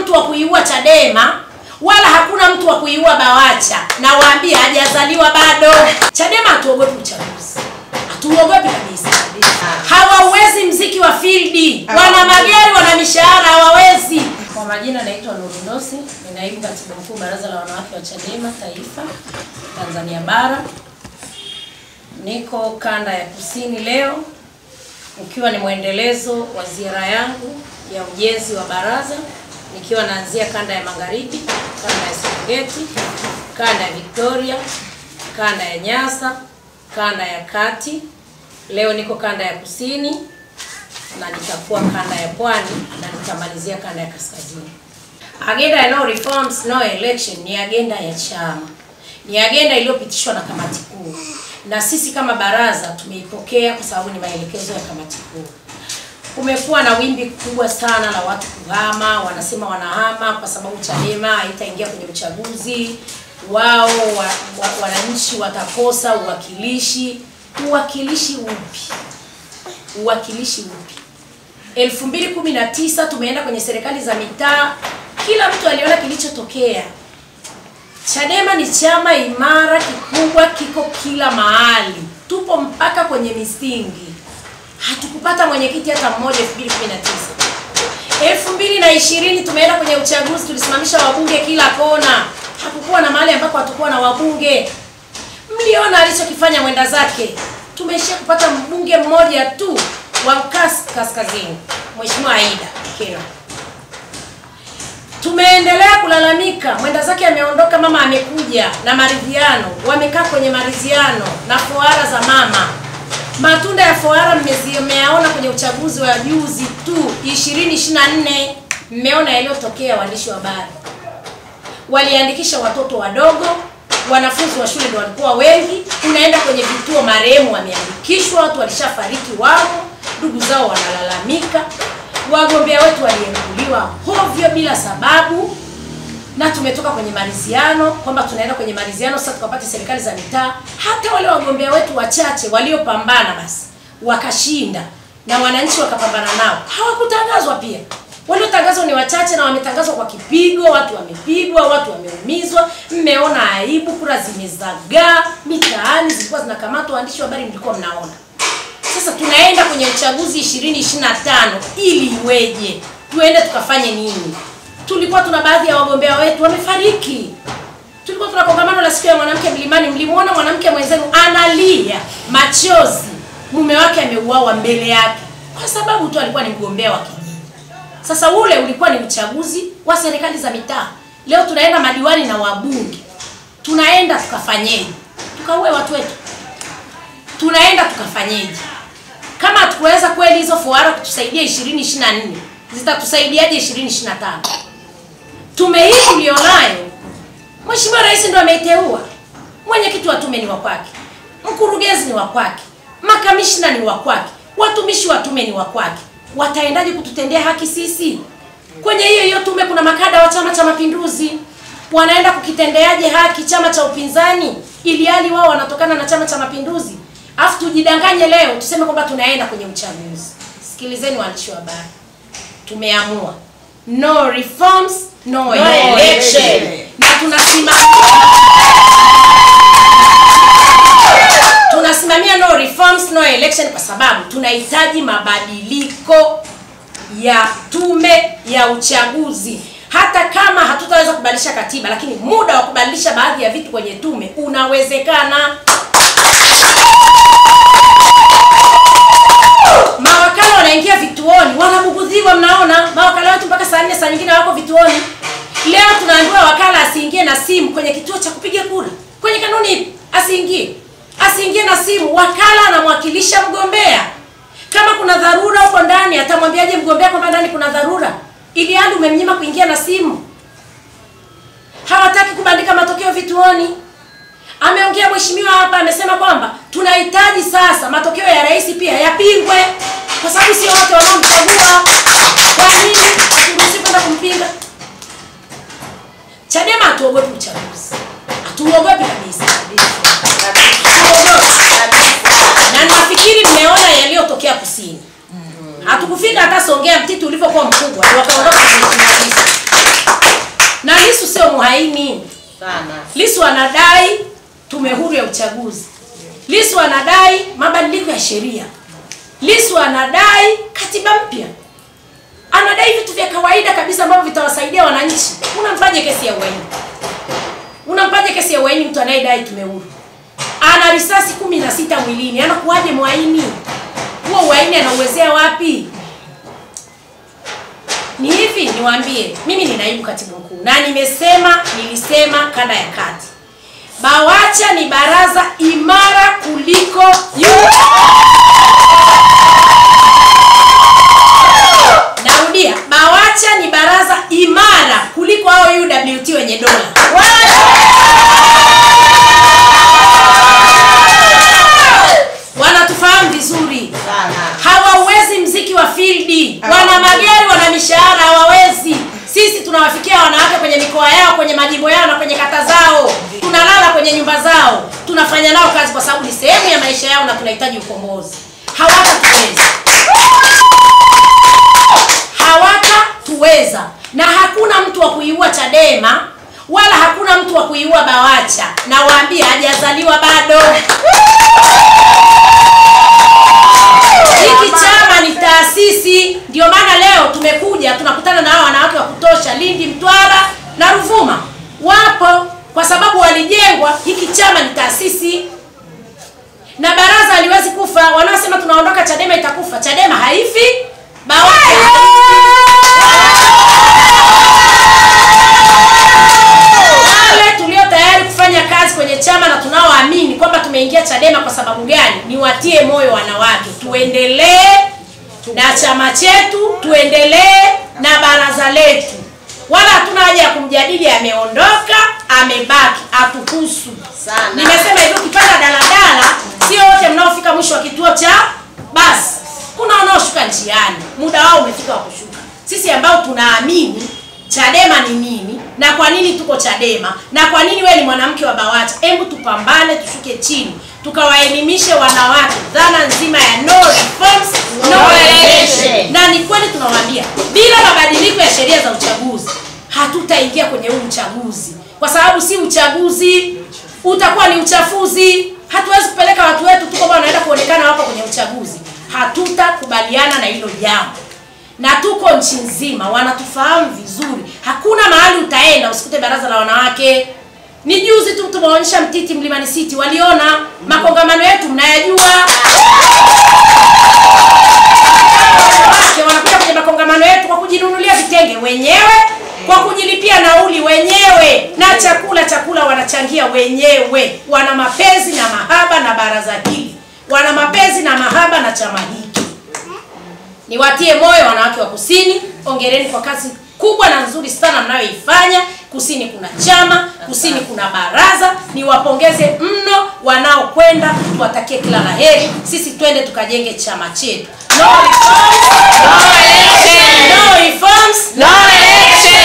mtu wa kuiua Chadema wala hakuna mtu wa kuiua Bawacha. Na waambie hajazaliwa bado. Chadema hatuogopi uchaguzi. Hatuogopi kabisa. Hawawezi mziki wa field. Wana magari, wana mishahara, hawawezi. Kwa majina naitwa Nurunosi, ni naibu katibu mkuu Baraza la Wanawake wa Chadema Taifa Tanzania Bara. Niko kanda ya Kusini leo ukiwa ni mwendelezo wa ziara yangu ya ujenzi wa baraza, nikiwa naanzia kanda ya Magharibi, kanda ya Serengeti, kanda ya Victoria, kanda ya Nyasa, kanda ya Kati. Leo niko kanda ya Kusini na nitakuwa kanda ya Pwani na nitamalizia kanda ya Kaskazini. Agenda ya no reforms no election ni agenda ya chama. Ni agenda iliyopitishwa na kamati kuu. Na sisi kama baraza tumeipokea kwa sababu ni maelekezo ya kamati kuu. Kumekuwa na wimbi kubwa sana la watu kuhama, wanasema wanahama kwa sababu Chadema haitaingia kwenye uchaguzi. Wao wananchi watakosa uwakilishi. Uwakilishi upi? Uwakilishi upi? 2019 tumeenda kwenye serikali za mitaa, kila mtu aliona kilichotokea. Chadema ni chama imara, kikubwa, kiko kila mahali. Tupo mpaka kwenye misingi. Hatukupata mwenyekiti hata mmoja 2019. 2020 tumeenda kwenye uchaguzi, tulisimamisha wabunge kila kona. Hakukuwa na mahali ambako hatakuwa na wabunge. Mliona alichokifanya mwenda zake. Tumeishia kupata mbunge mmoja tu wa Kaskazini, Mheshimiwa Aida Kero. Tumeendelea kulalamika, mwenda zake ameondoka, mama amekuja na maridhiano, wamekaa kwenye maridhiano na foara za mama. Matunda ya foara mmeyaona kwenye uchaguzi wa juzi tu 2024. Mmeona yaliyotokea, waandishi wa habari. Waliandikisha watoto wadogo, wanafunzi wa shule ndio walikuwa wengi. Unaenda kwenye vituo, marehemu wameandikishwa, watu walishafariki wao, ndugu zao wanalalamika. Wagombea wetu walienguliwa hovyo bila sababu, na tumetoka kwenye maridhiano kwamba tunaenda kwenye maridhiano sasa tukapata serikali za mitaa. Hata wale wagombea wetu wachache waliopambana basi wakashinda na wananchi wakapambana nao, hawakutangazwa pia. Waliotangazwa ni wachache na wametangazwa kwa kipigo, watu wamepigwa, watu wameumizwa. Mmeona aibu, kura zimezagaa mitaani, zilikuwa zinakamatwa, waandishi wa habari mlikuwa mnaona. Sasa tunaenda kwenye uchaguzi 2025 ili iweje? Tuende tukafanye nini? Tulikuwa tuna baadhi ya wagombea wetu wamefariki. Tulikuwa tuna kongamano la siku ya mwanamke Mlimani, mlimuona mwanamke mwenzenu analia machozi, mume wake ameuawa mbele yake kwa sababu tu alikuwa ni mgombea wa kijiji. Sasa ule ulikuwa ni uchaguzi wa serikali za mitaa. Leo tunaenda madiwani na wabunge. Tunaenda tukafanyeje? Tukaue watu wetu? Tunaenda tukafanyeje? Kama hatukuweza kweli hizo foara kutusaidia 2024, zitatusaidiaje 2025? Tume hii tulionayo, Mheshimiwa Rais ndio ameiteua. Mwenyekiti wa tume ni wa kwake, mkurugenzi ni wa kwake, makamishna ni wa kwake, watumishi wa tume ni wa kwake. Wataendaje kututendea haki sisi? Kwenye hiyo tume kuna makada wa Chama cha Mapinduzi. Wanaenda kukitendeaje haki chama cha upinzani ili hali wao wanatokana na Chama cha Mapinduzi? Afu tujidanganye leo tuseme kwamba tunaenda kwenye uchaguzi. Sikilizeni waandishi wa habari. Tumeamua no reforms no election. Na tunasimamia no reforms no election kwa sababu tunahitaji mabadiliko ya tume ya uchaguzi. Hata kama hatutaweza kubadilisha katiba, lakini muda wa kubadilisha baadhi ya vitu kwenye tume unawezekana. Mawakala wanaingia vituoni, wanabugudhiwa, mnaona? Mawakala wetu mpaka saa 4 saa nyingine wako vituoni. Leo tunaambiwa wakala asiingie na simu kwenye kituo cha kupiga kura. Kwenye kanuni ipi? Asiingie. Asiingie na simu. Wakala anamwakilisha mgombea. Kama kuna dharura huko ndani, atamwambiaje mgombea kwamba ndani kuna dharura? Ili hali umemnyima kuingia na simu. Hawataki kubandika matokeo vituoni. Ameongea mheshimiwa hapa, amesema kwamba tunahitaji sasa matokeo ya rais pia yapingwe kwa sababu sio wote wanaomchagua. Kwa nini haturuhusi kwenda kumpinga? Chadema hatuogopi uchaguzi. Hatuogopi kabisa. Na nafikiri mmeona yaliyotokea Kusini. Hatukufika hata Songea, Mtiti ulivyokuwa mkubwa, wakaondoka kwenye Na Lissu sio muhaini sana. Lissu anadai tume huru ya uchaguzi. Lissu anadai mabadiliko ya sheria. Lissu anadai katiba mpya. Anadai vitu vya kawaida kabisa ambavyo vitawasaidia wananchi. Unampaje kesi ya uhaini? Unampaje kesi ya uhaini mtu anayedai tume huru? Ana risasi 16 mwilini. Anakuaje muhaini? Huo uhaini anauwezea wapi? Ni hivi niwaambie, mimi ni naibu katibu mkuu na nilisema kanda ya kati. BAWACHA ni baraza imara kuliko Narudia, BAWACHA ni baraza imara kuliko hao UWT wenye dola. Wanatufahamu vizuri. Hawawezi mziki wa field. Wana magari, wana mishahara, hawawezi. Sisi tunawafikia wanawake kwenye mikoa yao, kwenye majimbo yao na kwenye kata zao. Tunalala kwenye nyumba zao. Tunafanya nao kazi kwa sababu ni sehemu ya maisha yao na tunahitaji ukombozi. Hawatatuweza. Na hakuna mtu wa kuiua Chadema wala hakuna mtu wa kuiua BAWACHA. Na waambie hajazaliwa bado. Hiki chama ni taasisi, ndio maana leo tumekuja tunakutana na hao wanawake wa kutosha Lindi, Mtwara na Ruvuma. Wapo kwa sababu walijengwa. Hiki chama ni taasisi. Na baraza haliwezi kufa. Wanaosema tunaondoka Chadema itakufa. Chadema haifi. BAWACHA wale tulio tayari kufanya kazi kwenye chama na tunaoamini kwamba tumeingia Chadema kwa sababu gani? Niwatie moyo wanawake, tuendelee na chama chetu, tuendelee na baraza letu. Wala hatuna haja ya kumjadili ameondoka, amebaki, atuhusu. Nimesema hivyo, ukipanda daladala sio wote mnaofika mwisho wa kituo cha basi. Kuna wanaoshuka njiani, muda wao umefika wa kushuka. Sisi ambao tunaamini Chadema ni nini na kwa nini tuko Chadema na kwa nini wewe ni mwanamke wa BAWACHA, hebu tupambane, tushuke chini, tukawaelimishe wanawake dhana nzima ya no reforms no election. Na ni kweli tunawaambia, bila mabadiliko ya sheria za uchaguzi hatutaingia kwenye huu uchaguzi, kwa sababu si uchaguzi, utakuwa ni uchafuzi. Hatuwezi kupeleka watu wetu tuko bwana wanaenda kuonekana hapo kwenye uchaguzi. Hatutakubaliana na hilo jambo. Na tuko nchi nzima, wanatufahamu vizuri. Hakuna mahali utaenda usikute baraza la wanawake. Ni juzi tu tumeonyesha Mtiti Mlimani City, waliona makongamano yetu mnayajua. Wanakuja kwenye makongamano yetu kwa kujinunulia vitenge wenyewe, kwa kujilipia nauli wenyewe, na chakula wanachangia wenyewe. Wana mapenzi na mahaba na baraza hili. Wana mapenzi na mahaba na chama hiki. Niwatie moyo wanawake wa Kusini, hongereni kwa kazi kubwa na nzuri sana mnayoifanya. Kusini kuna chama, Kusini kuna baraza. Niwapongeze mno wanaokwenda, tuwatakie kila laheri. Sisi twende tukajenge chama chetu. No reforms, no election. No reforms, no election.